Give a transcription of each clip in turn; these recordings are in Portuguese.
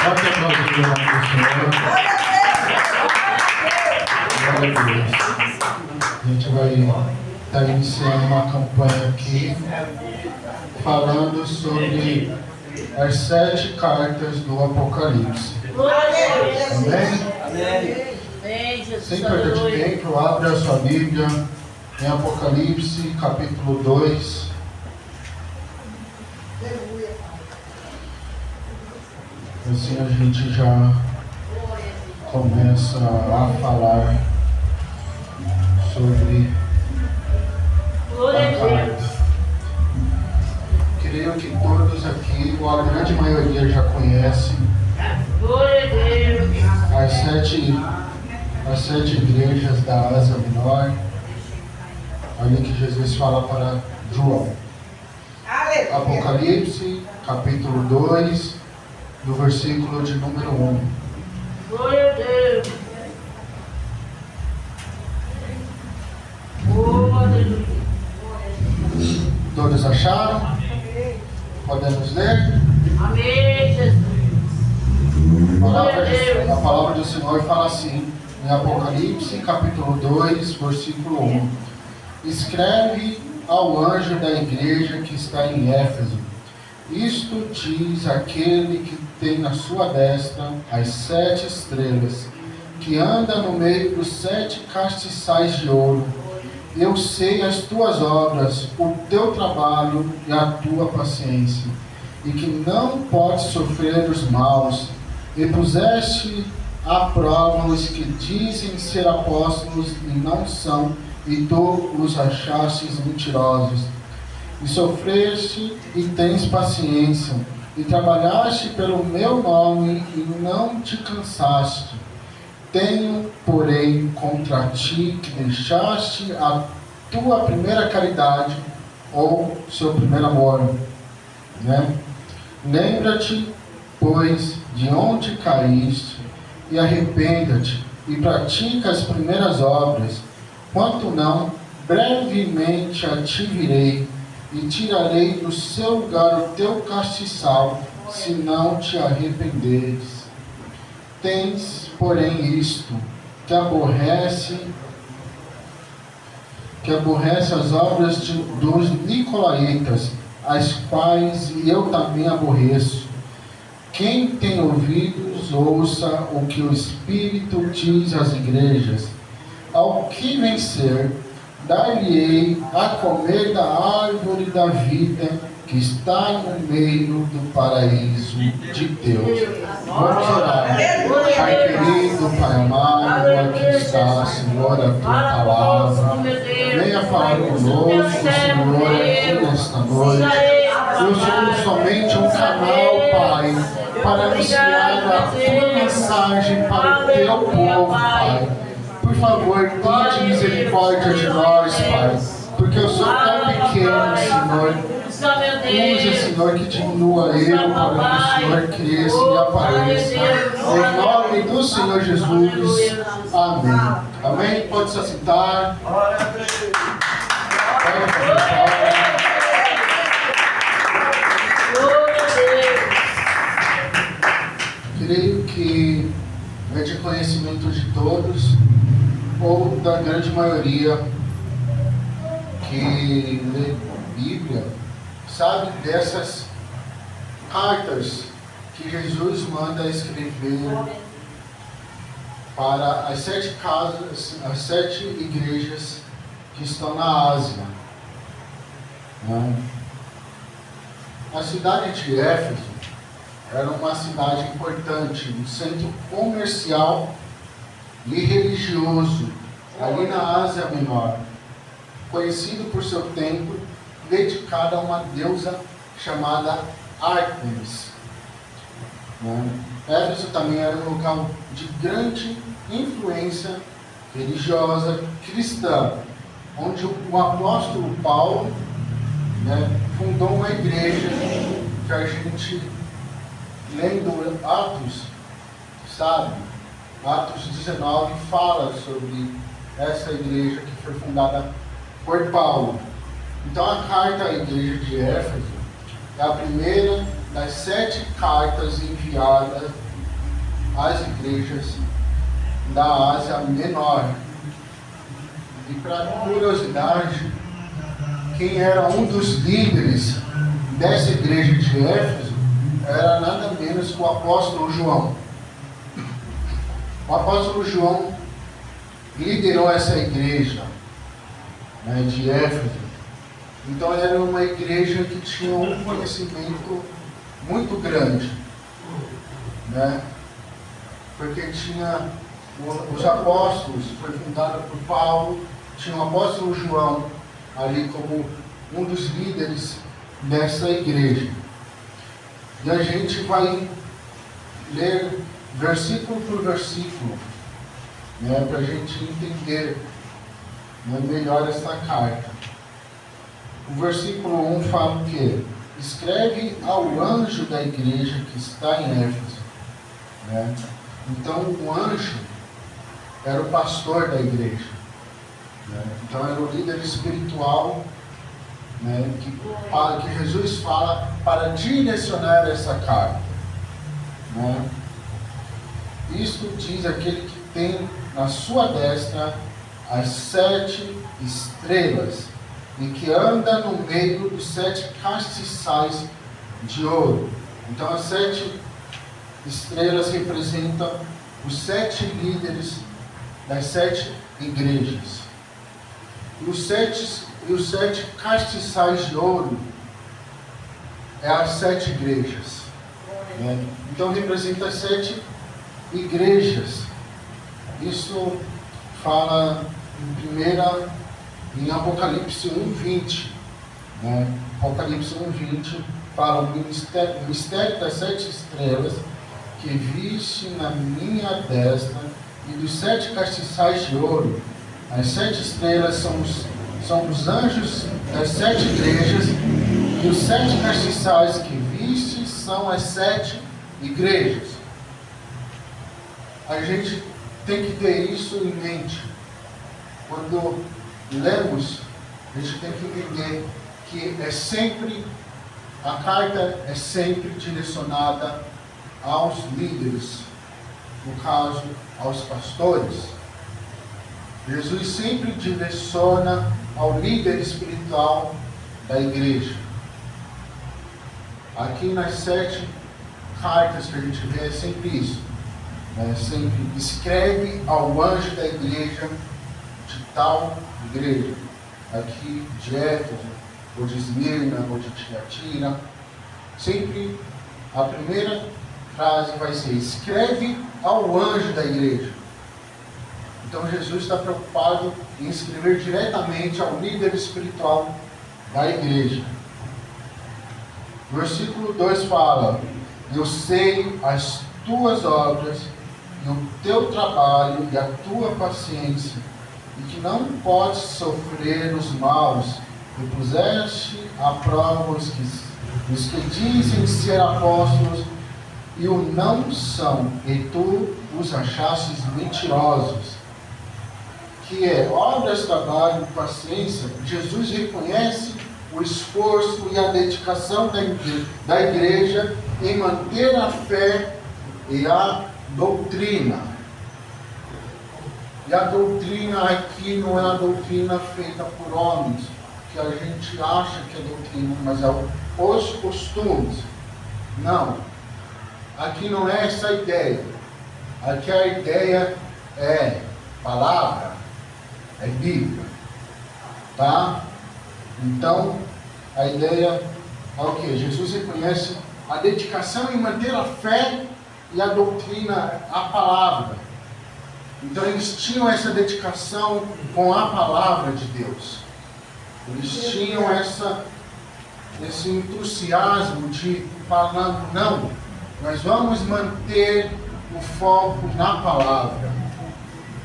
Pode aplaudir o nome do Senhor. Glória a Deus. A gente vai estar iniciando uma campanha aqui falando sobre as 7 cartas do Apocalipse. Amém? Sem perda de tempo, abre a sua Bíblia em Apocalipse, capítulo 2. Assim a gente já começa a falar sobre a carta. Creio que todos aqui, ou a grande maioria, já conhecem as sete igrejas da Ásia Menor, ali que Jesus fala para João. Apocalipse, capítulo 2, do versículo de número 1. Glória a Deus. Oh, aleluia. Todos acharam? Podemos ler? Amém, Jesus. A palavra do Senhor fala assim, em Apocalipse, capítulo 2, versículo 1. Escreve ao anjo da igreja que está em Éfeso. Isto diz aquele que tem na sua destra as 7 estrelas, que anda no meio dos 7 castiçais de ouro. Eu sei as tuas obras, o teu trabalho e a tua paciência, e que não podes sofrer os maus, e puseste à prova os que dizem ser apóstolos e não são, e tu os achastes mentirosos. E sofreste e tens paciência, e trabalhaste pelo meu nome e não te cansaste. Tenho, porém, contra ti que deixaste a tua primeira caridade, ou seu primeiro amor. Lembra-te, pois, de onde caíste, e arrependa-te, e pratica as primeiras obras. Quanto não, brevemente a ti virei, e tirarei do seu lugar o teu castiçal, se não te arrependeres. Tens, porém, isto, que aborrece as obras dos nicolaítas, as quais eu também aborreço. Quem tem ouvidos, ouça o que o Espírito diz às igrejas. Ao que vencer, dar-lhe-ei a comer da árvore da vida que está no meio do paraíso de Deus. Vamos orar. Pai querido, Pai amado, aqui está, Senhor, a tua palavra. Venha falar conosco, Senhor, aqui nesta noite. Eu sou somente um canal, Pai, para anunciar a tua mensagem para o teu povo, Pai. Por favor, tenha misericórdia de nós, Pai, porque eu sou tão pequeno, Senhor. Use, Senhor, que diminua eu, para que o Senhor cresça e apareça. Em nome do Senhor Jesus. Amém. Amém? Pode se assentar. Pode fazer palmas. Creio que é de conhecimento de todos, ou da grande maioria que lê Bíblia, sabe dessas cartas que Jesus manda escrever para as 7 casas, as 7 igrejas que estão na Ásia. A cidade de Éfeso era uma cidade importante, um centro comercial e religioso, ali na Ásia Menor, conhecido por seu templo, dedicado a uma deusa chamada Ártemis. Éfeso também era um local de grande influência religiosa cristã, onde o apóstolo Paulo fundou uma igreja que a gente, lendo Atos, sabe? Atos 19 fala sobre essa igreja que foi fundada por Paulo. Então a carta à igreja de Éfeso é a primeira das 7 cartas enviadas as igrejas da Ásia Menor. E para curiosidade, quem era um dos líderes dessa igreja de Éfeso era nada menos que o apóstolo João. O apóstolo João liderou essa igreja, né, de Éfeso. Então era uma igreja que tinha um conhecimento muito grande, né? Porque tinha os apóstolos, foi fundada por Paulo, tinha o apóstolo João ali como um dos líderes dessa igreja. E a gente vai ler versículo por versículo, né, para a gente entender, né, melhor esta carta. O versículo 1 fala o quê? Escreve ao anjo da igreja que está em Éfeso. Né? Então, o anjo era o pastor da igreja. Né? Então, era o líder espiritual, né, que Jesus fala para direcionar essa carta. Né? Isto diz aquele que tem na sua destra as 7 estrelas e que anda no meio dos 7 castiçais de ouro. Então, as 7 estrelas representam os 7 líderes das 7 igrejas. E os 7 castiçais de ouro é as 7 igrejas. Né? Então, representa as 7 igrejas. Isso fala em Apocalipse 1:20. Né? Apocalipse 1:20 fala o mistério das 7 estrelas que viste na minha destra e dos 7 castiçais de ouro. As 7 estrelas são os anjos das 7 igrejas e os 7 castiçais que viste são as 7 igrejas. A gente tem que ter isso em mente. Quando lemos, a gente tem que entender que a carta é sempre direcionada aos líderes, no caso, aos pastores. Jesus sempre direciona ao líder espiritual da igreja. Aqui nas 7 cartas que a gente vê é sempre isso. Sempre escreve ao anjo da igreja de tal igreja. Aqui de Éfeso, ou de Esmirna, ou de Tiatira. Sempre a primeira frase vai ser: escreve ao anjo da igreja. Então Jesus está preocupado em escrever diretamente ao líder espiritual da igreja. O versículo 2 fala: eu sei as tuas obras, e o teu trabalho e a tua paciência, e que não podes sofrer os maus, e puseste à prova os que dizem ser apóstolos e o não são, e tu os achastes mentirosos. Que é obras, trabalho e paciência. Jesus reconhece o esforço e a dedicação da igreja em manter a fé e a doutrina. E a doutrina aqui não é a doutrina feita por homens, que a gente acha que é doutrina, mas é os costumes. Não. Aqui não é essa a ideia. Aqui a ideia é palavra, é Bíblia. Tá? Então, a ideia é o que? Jesus reconhece a dedicação em manter a fé e a doutrina, a palavra. Então eles tinham essa dedicação com a palavra de Deus. Eles tinham esse entusiasmo de falar: não, nós vamos manter o foco na palavra,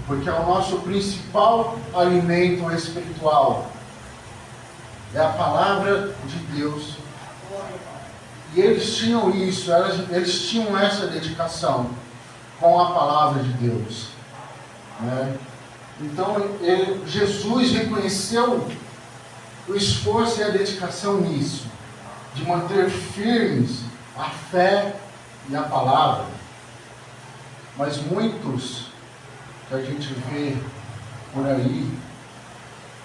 porque é o nosso principal alimento espiritual. É a palavra de Deus. E eles tinham isso, eles tinham essa dedicação com a palavra de Deus. Né? Então, Jesus reconheceu o esforço e a dedicação nisso, de manter firmes a fé e a palavra. Mas muitos que a gente vê por aí,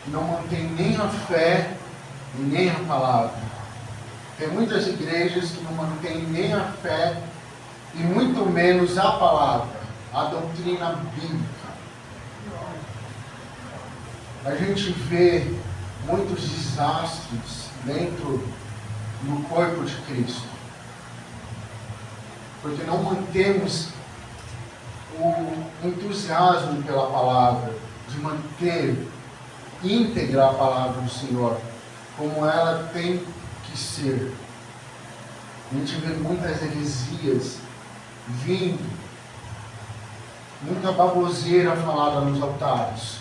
que não mantém nem a fé e nem a palavra. Tem muitas igrejas que não mantêm nem a fé e muito menos a palavra, a doutrina bíblica. A gente vê muitos desastres dentro do corpo de Cristo, porque não mantemos o entusiasmo pela palavra, de manter íntegra a palavra do Senhor, como ela tem que ser. A gente vê muitas heresias vindo, muita baboseira falada nos altares,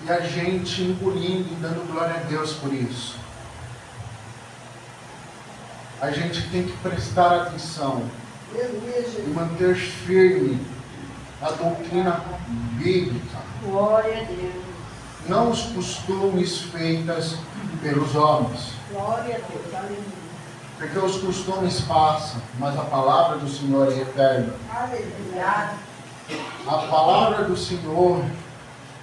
e a gente engolindo e dando glória a Deus por isso. A gente tem que prestar atenção e manter firme a doutrina bíblica. Glória a Deus. Não os costumes feitos pelos homens. Glória a Deus. Aleluia. Porque os costumes passam, mas a palavra do Senhor é eterna. Aleluia. A palavra do Senhor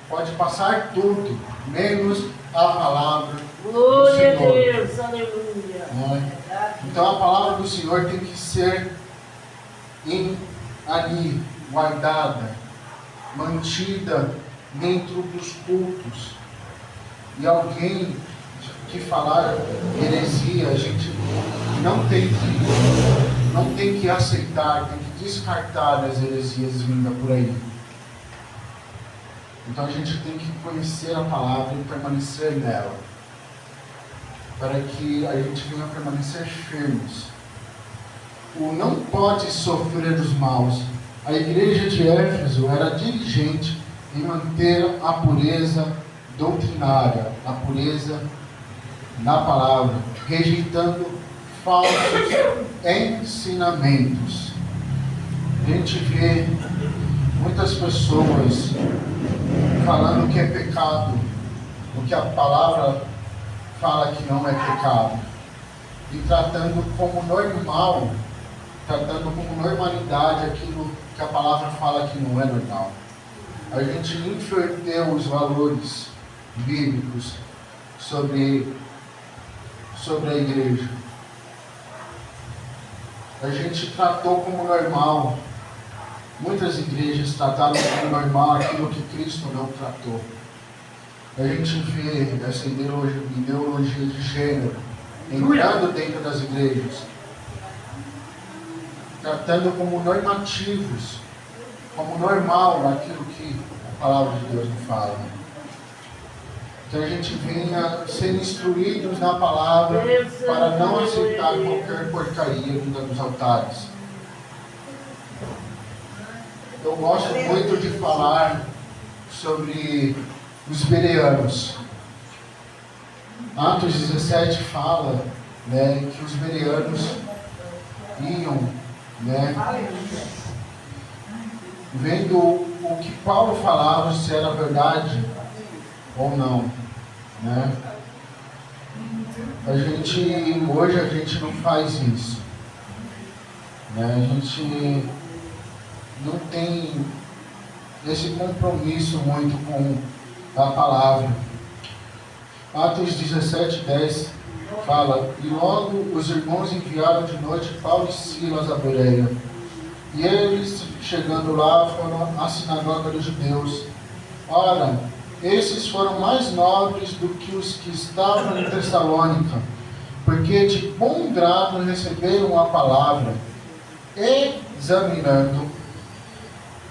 pode passar tudo, menos a palavra do Glória a Senhor. Deus. Aleluia. Então a palavra do Senhor tem que ser ali, guardada, mantida dentro dos cultos. E alguém que falar heresia, a gente não tem que aceitar, tem que descartar as heresias vindas por aí. Então a gente tem que conhecer a palavra e permanecer nela, para que a gente venha permanecer firmes. O não pode sofrer dos maus. A igreja de Éfeso era diligente em manter a pureza doutrinária, a pureza na palavra, rejeitando falsos ensinamentos. A gente vê muitas pessoas falando que é pecado, o que a palavra fala que não é pecado, e tratando como normal, tratando como normalidade aquilo que a palavra fala que não é normal. A gente inverteu os valores bíblicos sobre a igreja. A gente tratou como normal. Muitas igrejas trataram como normal aquilo que Cristo não tratou. A gente vê essa ideologia de gênero entrando dentro das igrejas, tratando como normativos, como normal aquilo que a palavra de Deus nos fala. Que a gente venha ser instruídos na palavra para não aceitar qualquer porcaria vinda dos altares. Eu gosto muito de falar sobre os bereanos. Atos 17 fala, que os bereanos iam, vendo o que Paulo falava, se era verdade ou não, Hoje a gente não faz isso, A gente não tem esse compromisso muito com a palavra. Atos 17:10 fala: e logo os irmãos enviaram de noite Paulo e Silas a Bereia. E eles, chegando lá, foram à sinagoga dos judeus. Ora, esses foram mais nobres do que os que estavam em Tessalônica, porque de bom grado receberam a palavra, examinando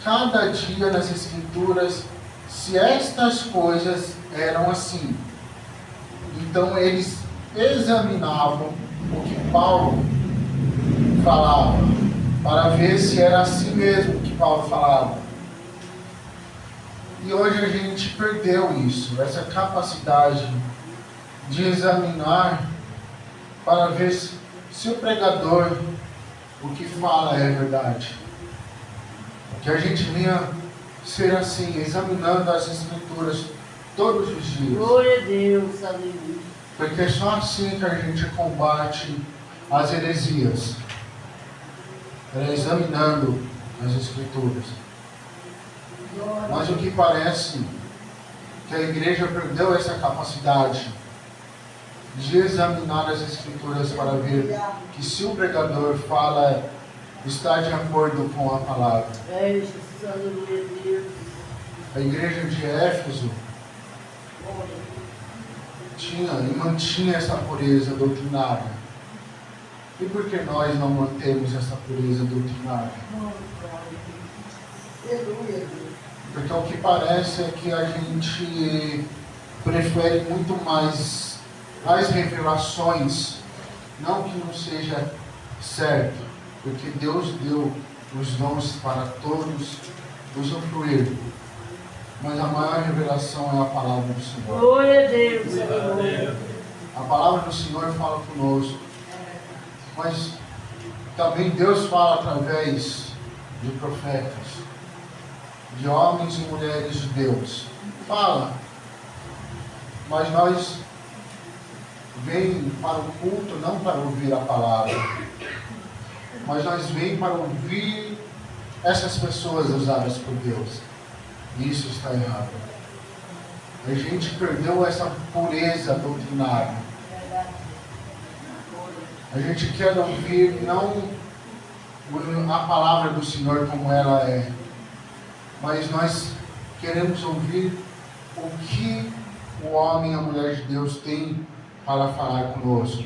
cada dia nas Escrituras se estas coisas eram assim. Então eles examinavam o que Paulo falava, para ver se era assim mesmo que Paulo falava. E hoje a gente perdeu isso, essa capacidade de examinar para ver se o pregador, o que fala é verdade. Que a gente venha ser assim, examinando as Escrituras todos os dias. Glória a Deus, aleluia. Porque é só assim que a gente combate as heresias. É examinando nas Escrituras. Mas o que parece que a igreja perdeu essa capacidade de examinar as Escrituras para ver que se o pregador fala, está de acordo com a palavra. Jesus, aleluia, Deus. A igreja de Éfeso tinha e mantinha essa pureza doutrinária. E por que nós não mantemos essa pureza doutrinária? Porque o que parece é que a gente prefere muito mais as revelações, não que não seja certo, porque Deus deu os dons para todos usufruir, mas a maior revelação é a palavra do Senhor. Glória a Deus, aleluia. A palavra do Senhor fala conosco, mas também Deus fala através de profetas, de homens e mulheres de Deus. Fala, mas nós vem para o culto não para ouvir a palavra, mas nós vem para ouvir essas pessoas usadas por Deus. Isso está errado. A gente perdeu essa pureza doutrinária. A gente quer ouvir não a palavra do Senhor como ela é, mas nós queremos ouvir o que o homem e a mulher de Deus tem para falar conosco,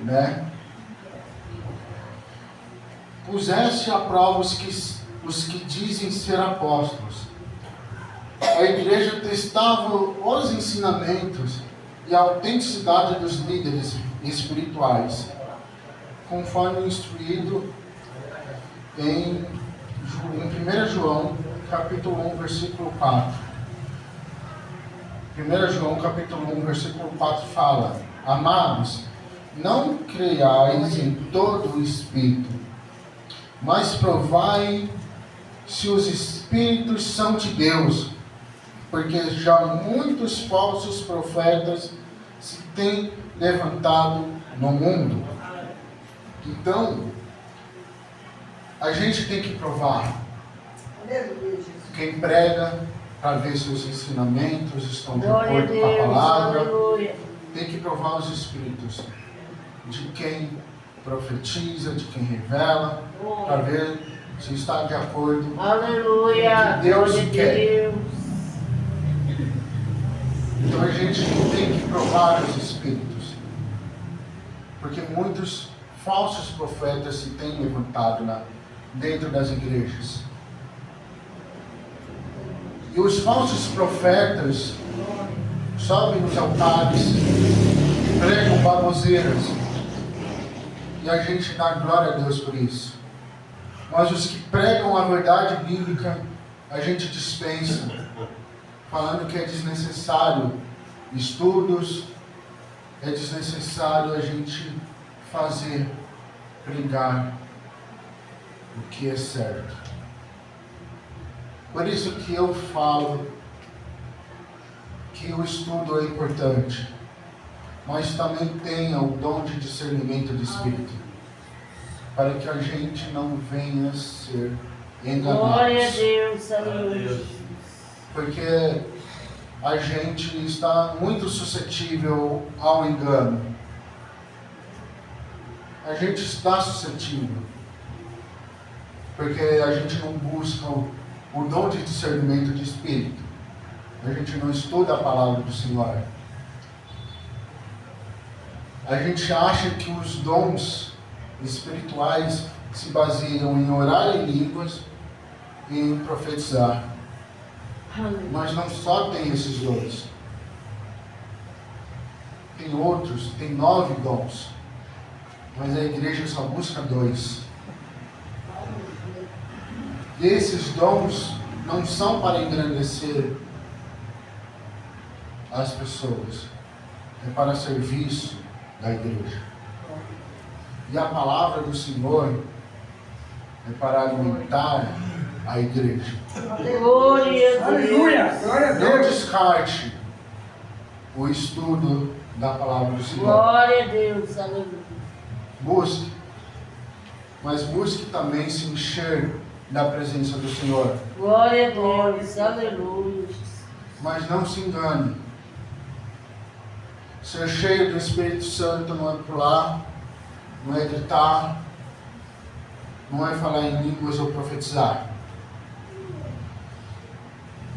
né? Puseste à prova os que dizem ser apóstolos. A igreja testava os ensinamentos e a autenticidade dos líderes espirituais, conforme instruído em 1 João, capítulo 1, versículo 4. 1 João, capítulo 1, versículo 4 fala: Amados, não creiais em todo o Espírito, mas provai se os Espíritos são de Deus, porque já muitos falsos profetas se têm levantado no mundo. Então, a gente tem que provar. Quem prega, para ver se os ensinamentos estão de acordo com a palavra, tem que provar os Espíritos. De quem profetiza, de quem revela, para ver se está de acordo com o que Deus quer. Então a gente tem que provar os Espíritos, porque muitos falsos profetas se têm levantado dentro das igrejas. E os falsos profetas sobem nos altares e pregam baboseiras. E a gente dá glória a Deus por isso. Mas os que pregam a verdade bíblica, a gente dispensa, falando que é desnecessário estudos, é desnecessário a gente pregar o que é certo. Por isso que eu falo que o estudo é importante, mas também tenha o dom de discernimento de espírito, para que a gente não venha ser enganado. Glória a Deus, aleluia. Porque a gente está muito suscetível ao engano. A gente está suscetível, porque a gente não busca o dom de discernimento de espírito. A gente não estuda a palavra do Senhor. A gente acha que os dons espirituais se baseiam em orar em línguas e em profetizar. Mas não só tem esses dons. Tem outros, tem 9 dons. Mas a igreja só busca 2. E esses dons não são para engrandecer as pessoas. É para serviço da igreja. E a palavra do Senhor é para alimentar a igreja. Glória a Deus. Não descarte o estudo da palavra do Senhor. Glória a Deus, aleluia. Busque, mas busque também se encher da presença do Senhor. Glória a Deus. Aleluia. Mas não se engane. Ser cheio do Espírito Santo não é pular, não é gritar, não é falar em línguas ou profetizar.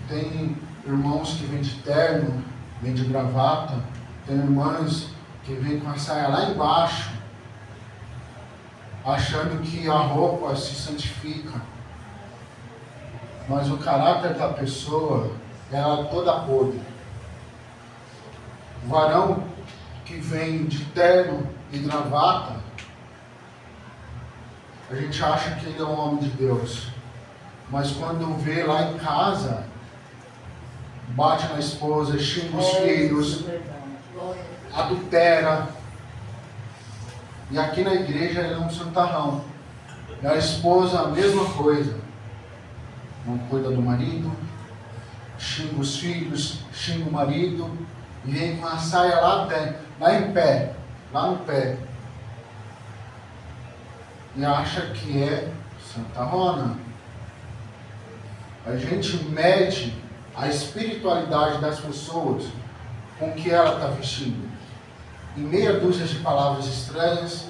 Tem irmãos que vêm de terno, vêm de gravata, tem irmãs que vêm com a saia lá embaixo, achando que a roupa se santifica. Mas o caráter da pessoa, ela é toda podre. O varão que vem de terno e gravata, a gente acha que ele é um homem de Deus. Mas quando vê lá em casa, bate na esposa, xinga os filhos, adultera. E aqui na igreja ele é um santarrão. E a esposa a mesma coisa. Não cuida do marido, xinga os filhos, xinga o marido, e vem com a saia lá em pé, lá no pé. E acha que é santarrona. A gente mede a espiritualidade das pessoas com o que ela está vestindo. Em meia dúzia de palavras estranhas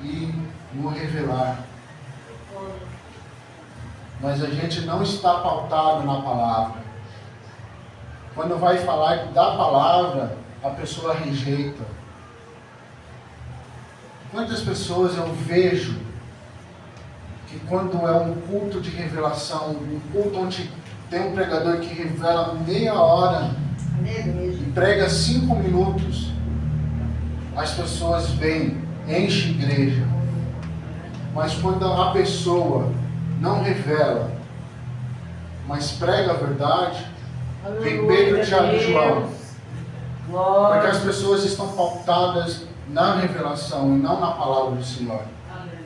e no revelar. Mas a gente não está pautado na palavra. Quando vai falar da palavra, a pessoa rejeita. Quantas pessoas eu vejo que quando é um culto de revelação, um culto onde tem um pregador que revela meia hora e prega 5 minutos, as pessoas vêm, enchem a igreja. Mas quando a pessoa não revela, mas prega a verdade, vem Pedro, Tiago e João. Porque as pessoas estão pautadas na revelação e não na palavra do Senhor.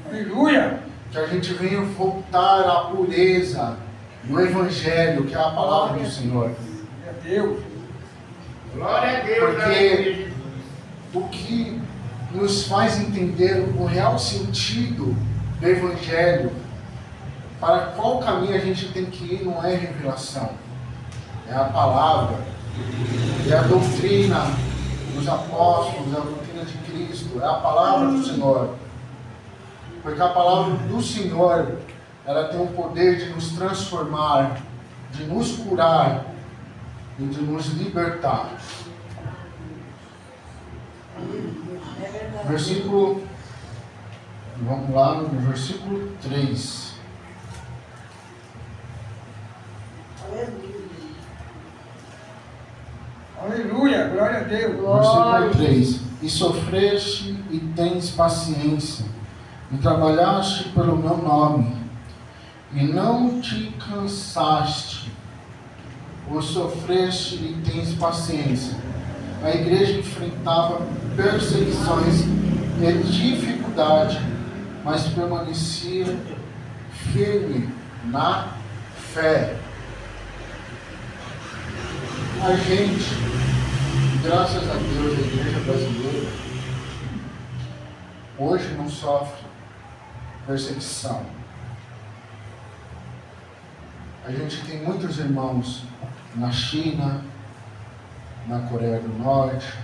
Aleluia! Que a gente venha voltar à pureza do Evangelho, que é a palavra do Senhor. Glória a Deus! Glória a Deus. Porque o que nos faz entender o real sentido do Evangelho, para qual caminho a gente tem que ir, não é revelação. É a palavra, é a doutrina dos apóstolos, é a doutrina de Cristo, é a palavra do Senhor. Porque a palavra do Senhor, ela tem o poder de nos transformar, de nos curar e de nos libertar. Versículo, vamos lá no versículo 3. Aleluia! Glória a Deus! Versículo 3. E sofreste e tens paciência, e trabalhaste pelo meu nome, e não te cansaste, ou sofreste e tens paciência. A igreja enfrentava perseguições e dificuldade, mas permanecia firme na fé. A gente, graças a Deus, a igreja brasileira hoje não sofre perseguição. A gente tem muitos irmãos na China, na Coreia do Norte,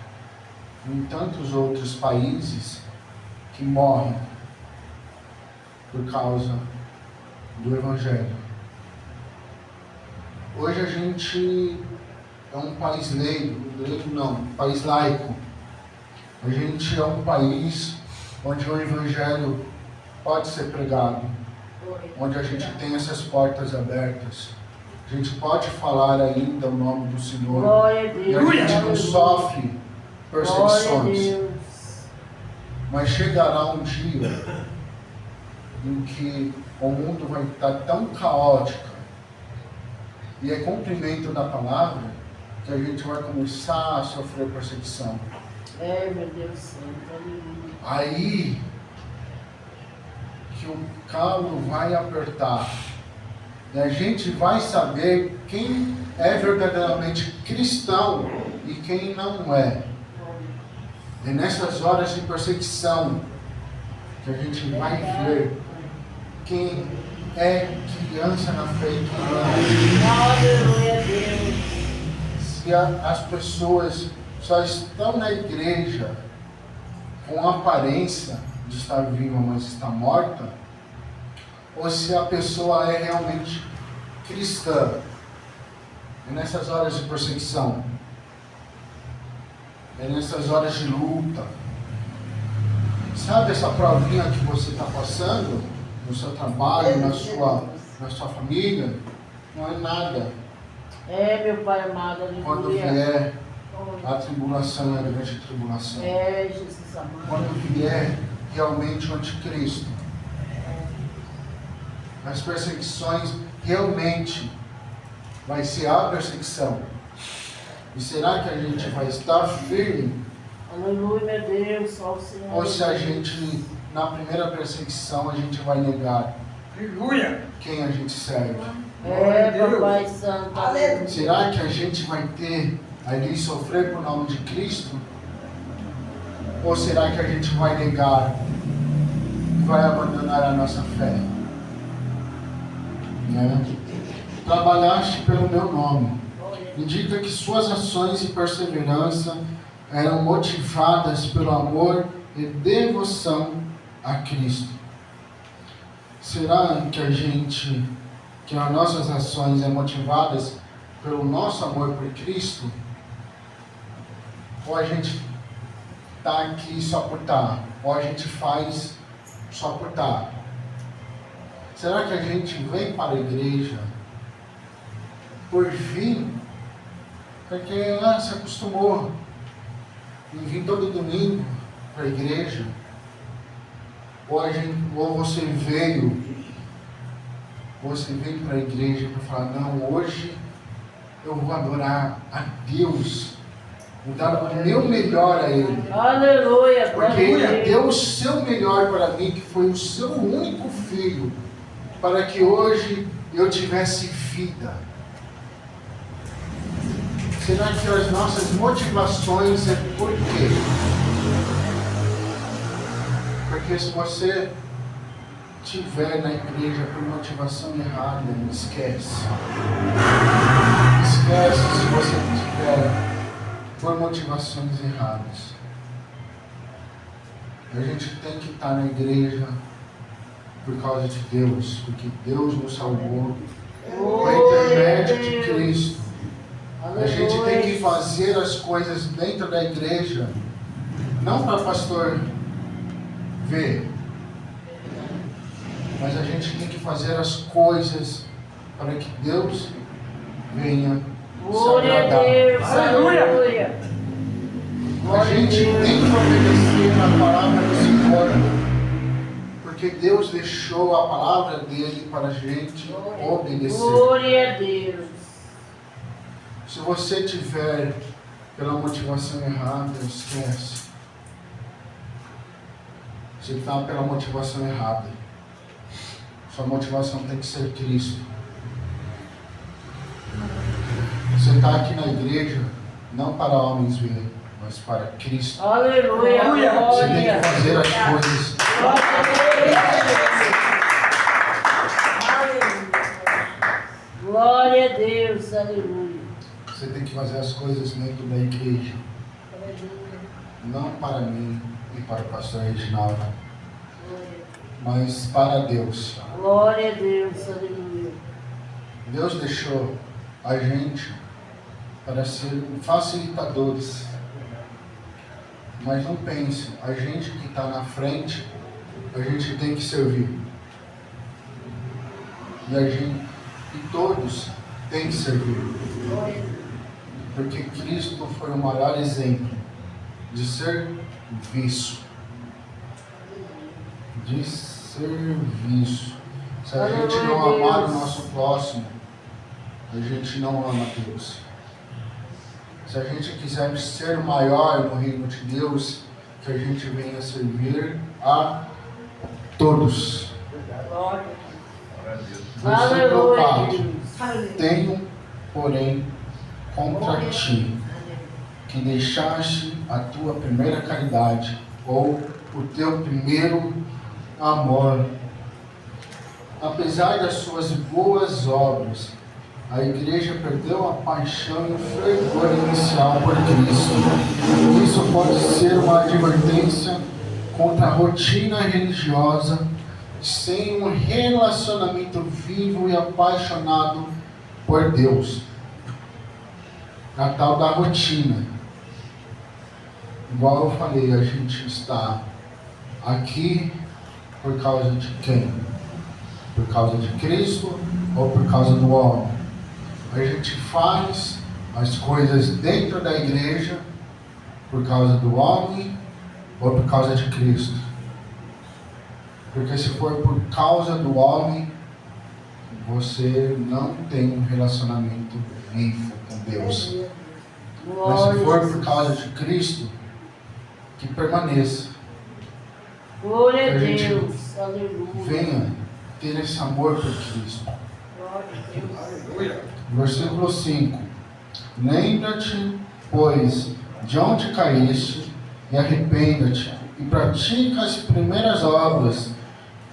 em tantos outros países que morrem por causa do Evangelho. Hoje a gente é um país país laico. A gente é um país onde o Evangelho pode ser pregado, onde a gente tem essas portas abertas. A gente pode falar ainda o nome do Senhor. Glória a Deus. E a gente não sofre perseguições. Mas chegará um dia em que o mundo vai estar tão caótico e é cumprimento da palavra que a gente vai começar a sofrer perseguição. Meu Deus santo. Aí que o calo vai apertar e a gente vai saber quem é verdadeiramente cristão e quem não é. É nessas horas de perseguição que a gente vai ver quem é criança na fé e quem não é. Aleluia, Deus. Se as pessoas só estão na igreja com a aparência de estar viva, mas está morta, ou se a pessoa é realmente cristã. É nessas horas de perseguição, é nessas horas de luta. Sabe essa provinha que você está passando no seu trabalho, na sua família? Não é nada. É, meu Pai amado, Quando aleluia. vier a tribulação, a grande tribulação. É, Jesus amado. Quando vier realmente o anticristo. As perseguições realmente vai ser a perseguição. E será que a gente vai estar firme? Aleluia, meu Deus, só o Senhor. Ou se a gente, na primeira perseguição, a gente vai negar Aleluia. quem a gente serve? É, Papai Santo. Aleluia. Será que a gente vai ter ali sofrer por nome de Cristo? Ou será que a gente vai negar e vai abandonar a nossa fé? Né? Trabalhaste pelo meu nome. Indica que suas ações e perseverança eram motivadas pelo amor e devoção a Cristo. Será que as nossas ações são motivadas pelo nosso amor por Cristo? Ou a gente está aqui só por estar? Ou a gente faz só por estar? Será que a gente vem para a igreja por vir? Porque se acostumou em vir todo domingo para a igreja? Ou você veio para a igreja para falar, não, hoje eu vou adorar a Deus, vou dar o meu melhor a Ele. Aleluia, Porque Ele aleluia. deu o seu melhor para mim, que foi o seu único filho, para que hoje eu tivesse vida. Será que as nossas motivações é por quê? Porque se você estiver na igreja por motivação errada, esquece. Esquece se você estiver por motivações erradas. A gente tem que estar na igreja por causa de Deus, porque Deus nos salvou por intermédio de Cristo. A gente tem que fazer as coisas dentro da igreja, não para o pastor ver, mas a gente tem que fazer as coisas para que Deus venha se Glória a agradar. Deus, Aleluia. aleluia. A gente tem que obedecer na palavra do Senhor, porque Deus deixou a palavra dele para a gente obedecer. Glória a Deus. Se você tiver pela motivação errada, esquece. Você está pela motivação errada. Sua motivação tem que ser Cristo. Você está aqui na igreja não para homens verem, mas para Cristo. Aleluia, Você tem glória. que fazer as coisas. Glória a Deus, aleluia. Você tem que fazer as coisas dentro da igreja. Não para mim e para o pastor Reginaldo, mas para Deus. Glória a Deus, aleluia. Deus deixou a gente para ser facilitadores. Mas não pense, a gente que está na frente, a gente tem que servir. E todos têm que servir. Porque Cristo foi o maior exemplo de serviço. De serviço. Se a gente não amar o nosso próximo, a gente não ama Deus. Se a gente quiser ser maior no reino de Deus, que a gente venha servir a todos. Versículo 4. Tenho, porém, contra ti, que deixaste a tua primeira caridade, ou o teu primeiro amor. apesar das suas boas obras, a igreja perdeu a paixão e o fervor inicial por Cristo. Isso pode ser uma advertência contra a rotina religiosa, sem um relacionamento vivo e apaixonado por Deus. A tal da rotina. Igual eu falei, a gente está aqui por causa de quem? Por causa de Cristo ou por causa do homem? A gente faz as coisas dentro da igreja por causa do homem ou por causa de Cristo? Porque se for por causa do homem, você não tem um relacionamento vivo com Deus. Mas se for por causa de Cristo, que permaneça. Glória a Que a gente Deus. Aleluia. venha ter esse amor por Cristo. Glória a Deus. Aleluia. Versículo 5. Lembra-te, pois, de onde caíste, e arrependa-te, e pratica as primeiras obras.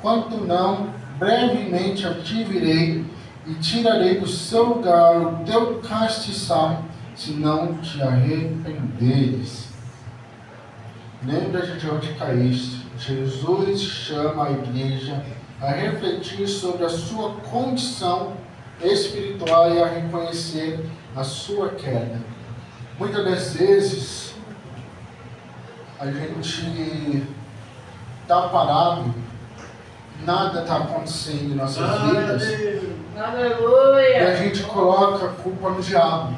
Quanto não, brevemente eu te virei, e tirarei do seu lugar o teu castiçal, se não te arrependeres. Lembra-te de onde caíste. Jesus chama a igreja a refletir sobre a sua condição espiritual e a reconhecer a sua queda. Muitas das vezes a gente está parado, nada está acontecendo em nossas vidas e a Aleluia. gente coloca a culpa no diabo.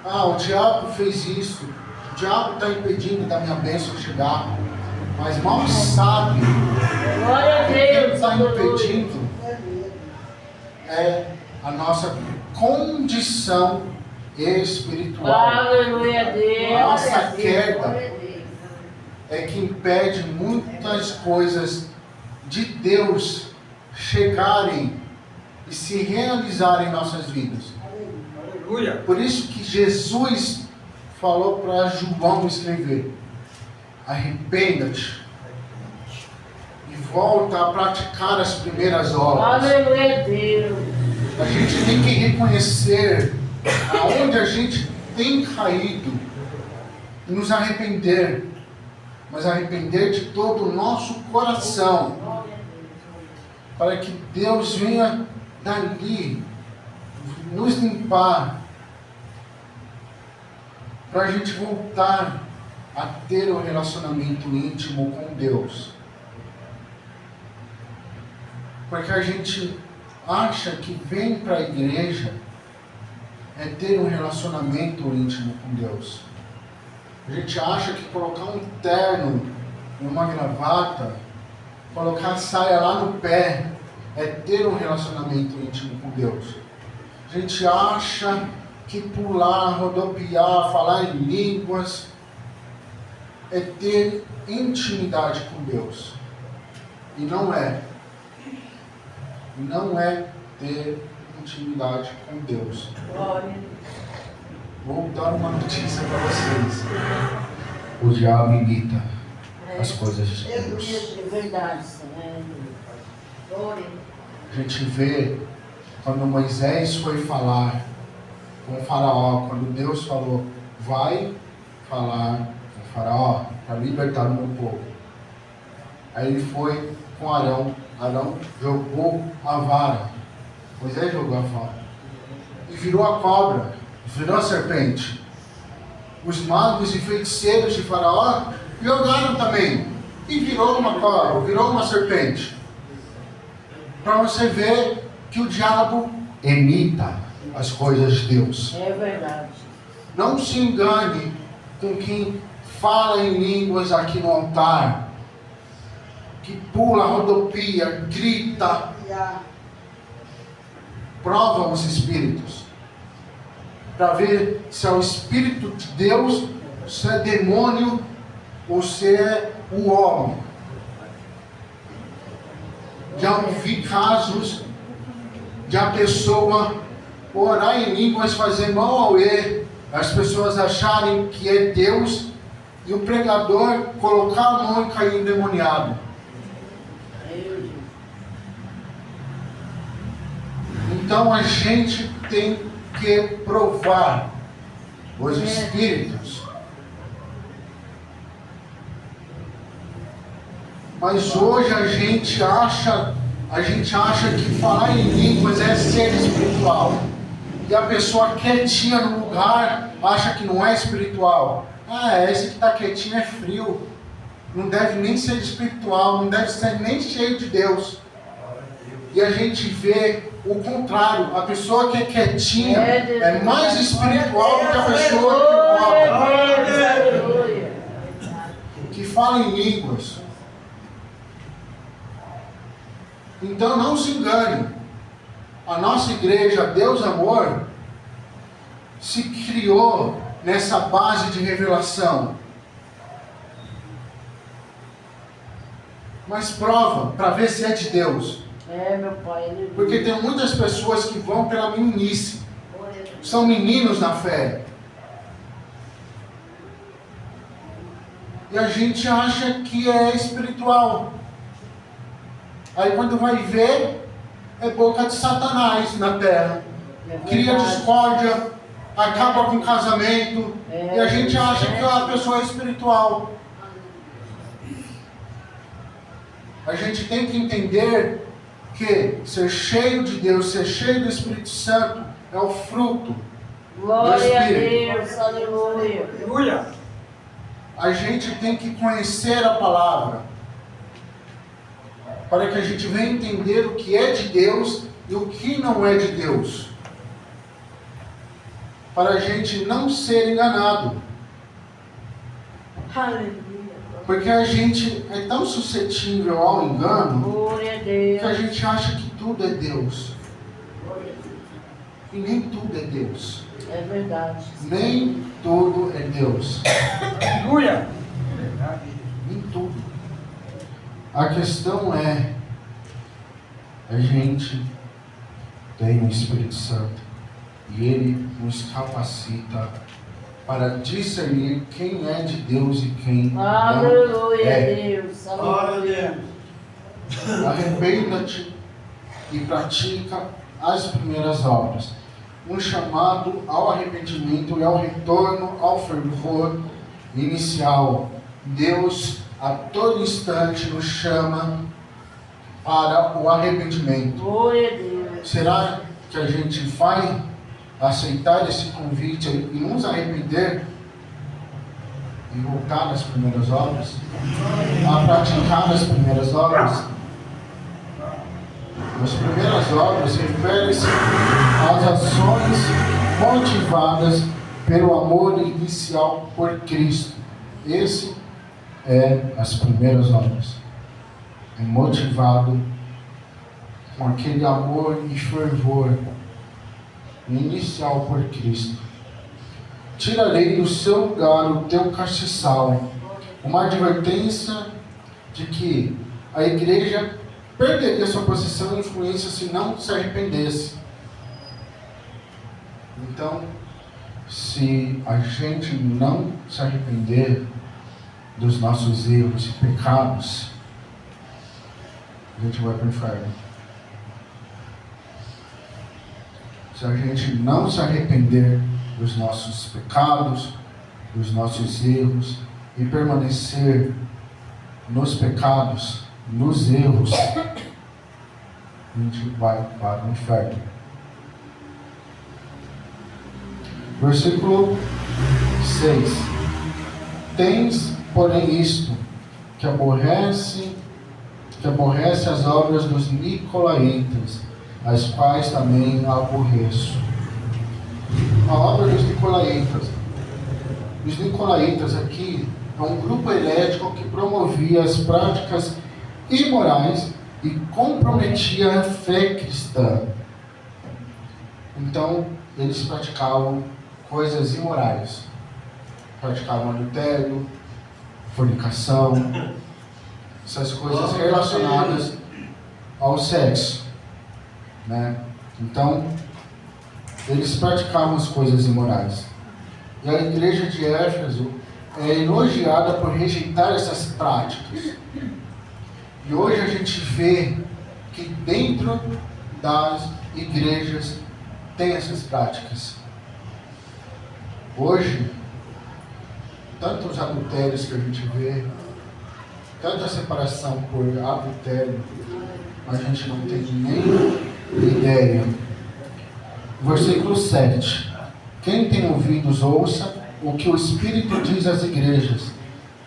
O diabo fez isso, o diabo está impedindo da minha bênção chegar, mas mal sabe Glória a que quem Deus. está Aleluia. impedindo é a nossa condição espiritual. Aleluia a Deus. Nossa queda é que impede muitas coisas de Deus chegarem e se realizarem em nossas vidas. Aleluia. Por isso que Jesus falou para João escrever: arrependa-te e volta a praticar as primeiras obras. Aleluia a Deus. A gente tem que reconhecer aonde a gente tem caído e nos arrepender, mas arrepender de todo o nosso coração, para que Deus venha dali nos limpar, para a gente voltar a ter um relacionamento íntimo com Deus. Porque a gente acha que vem para a igreja é ter um relacionamento íntimo com Deus. A gente acha que colocar um terno e uma gravata, colocar a saia lá no pé, é ter um relacionamento íntimo com Deus. A gente acha que pular, rodopiar, falar em línguas é ter intimidade com Deus. E não é. Não é ter intimidade com Deus. Glória. Vou dar uma notícia para vocês. O diabo imita as coisas de Deus. É verdade, Senhor. Glória. A gente vê quando Moisés foi falar com o faraó, quando Deus falou, vai falar com o faraó para libertar o meu povo. Aí ele foi com Arão. Arão jogou a vara. Moisés jogou a vara. E virou a cobra. Virou a serpente. Os magos e feiticeiros de Faraó jogaram também. E virou uma cobra, virou uma serpente. Para você ver que o diabo imita as coisas de Deus. É verdade. Não se engane com quem fala em línguas aqui no altar, que pula, rodopia, grita. Prova os espíritos, para ver se é o Espírito de Deus, se é demônio ou se é o homem. Já ouvi casos de a pessoa orar em línguas, fazer mal ao as pessoas acharem que é Deus e o pregador colocar a mão e cair endemoniado. Então a gente tem que provar os espíritos. Mas hoje a gente acha que falar em línguas é ser espiritual. E a pessoa quietinha no lugar acha que não é espiritual. Esse que está quietinho é frio. Não deve nem ser espiritual, não deve ser nem cheio de Deus. E a gente vê o contrário. A pessoa que é quietinha é mais espiritual do que a pessoa que fala em línguas. Então não se engane. A nossa igreja, Deus Amor, se criou nessa base de revelação. Mas prova para ver se é de Deus. Meu Pai. Porque tem muitas pessoas que vão pela meninice. São meninos na fé. E a gente acha que é espiritual. Aí quando vai ver, é boca de Satanás na terra. Cria discórdia, acaba com o casamento. E a gente acha que a pessoa é espiritual. A gente tem que entender que ser cheio de Deus, ser cheio do Espírito Santo, é o fruto do Espírito. Deus, aleluia. Aleluia. A gente tem que conhecer a palavra, para que a gente venha entender o que é de Deus e o que não é de Deus. Para a gente não ser enganado. Aleluia. Porque a gente é tão suscetível ao engano, Glória a que a Deus. gente acha que tudo é Deus. E nem tudo é Deus. É verdade. Nem tudo é Deus. Aleluia. Verdade. Nem tudo. A questão é, a gente tem o Espírito Santo e Ele nos capacita para discernir quem é de Deus e quem não Aleluia, é. Deus. Aleluia. Arrependa-te e pratica as primeiras obras. Um chamado ao arrependimento e ao retorno ao fervor inicial. Deus a todo instante nos chama para o arrependimento. Glória a Deus. Será que a gente vai aceitar esse convite e nos arrepender e voltar às primeiras obras? A praticar as primeiras obras? As primeiras obras referem-se às ações motivadas pelo amor inicial por Cristo. Esse é as primeiras obras. É motivado com aquele amor e fervor inicial por Cristo. Tirarei do seu lugar o teu castiçal. Uma advertência de que a igreja perderia sua posição e influência se não se arrependesse. Então, se a gente não se arrepender dos nossos erros e pecados, a gente vai para o inferno. Se a gente não se arrepender dos nossos pecados, dos nossos erros e permanecer nos pecados, nos erros, a gente vai para o inferno. Versículo 6. Tens, porém, isto, que aborrece as obras dos nicolaítas, as quais também aborreço. A obra dos nicolaítas. Os nicolaítas aqui é um grupo herético que promovia as práticas imorais e comprometia a fé cristã. Então, eles praticavam coisas imorais. Praticavam adultério, fornicação, essas coisas relacionadas ao sexo, né? Então, eles praticavam as coisas imorais. E a igreja de Éfeso é elogiada por rejeitar essas práticas. E hoje a gente vê que dentro das igrejas têm essas práticas. Hoje, tantos adultérios que a gente vê, tanta separação por adultério, a gente não tem nem ideia. Versículo 7. Quem tem ouvidos, ouça o que o Espírito diz às igrejas.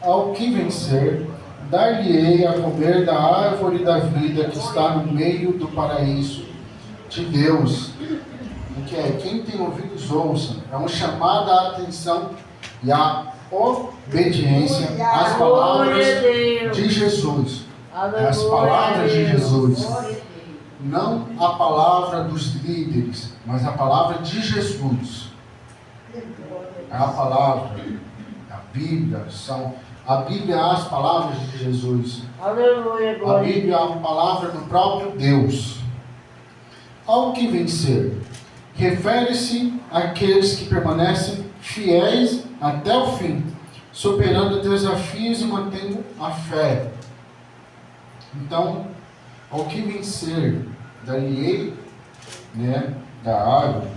Ao que vencer, dar-lhe-ei a comer da árvore da vida que está no meio do paraíso de Deus. O que é? Quem tem ouvidos, ouça. É um chamado à atenção e à obediência às palavras de Jesus. As palavras de Jesus. Não a palavra dos líderes, mas a palavra de Jesus. É a palavra, a Bíblia, a Bíblia é as palavras de Jesus. Aleluia, A Bíblia é a palavra do próprio Deus. Ao que vencer, refere-se àqueles que permanecem fiéis até o fim, superando desafios e mantendo a fé. Então, ao que vencer, dar-lhe-ei, da árvore,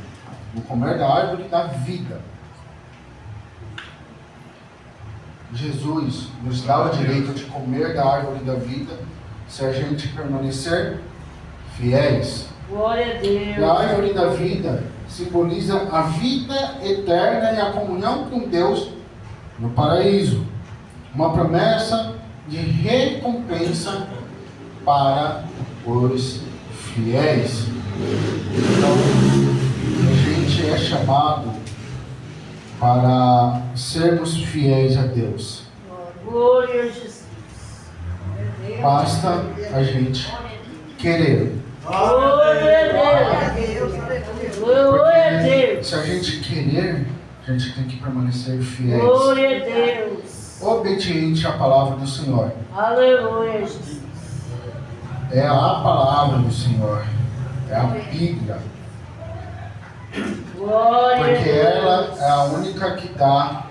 o comer da árvore da vida. Jesus nos dá o direito de comer da árvore da vida se a gente permanecer fiéis. Glória a Deus. E a árvore da vida simboliza a vida eterna e a comunhão com Deus no paraíso. Uma promessa de recompensa para os fiéis. Então, a gente é chamado para sermos fiéis a Deus. Glória a Jesus. Basta a gente querer. Glória a Deus. Glória a Deus. Se a gente querer, a gente tem que permanecer fiéis. Glória a Deus. Obediente à palavra do Senhor. Aleluia, Jesus. É a palavra do Senhor. É a Bíblia. Glória a Porque Deus. ela é a única que dá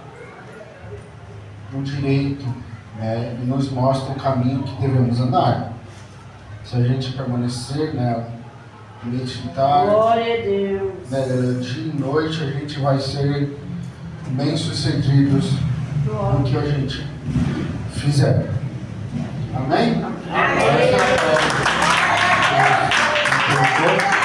o direito, e nos mostra o caminho que devemos andar. Se a gente permanecer nela, meditar, Glória a Deus. dia e noite, a gente vai ser bem-sucedidos no que a gente fizer. Amém? Amém. Essa é a palavra que Deus nos colocou.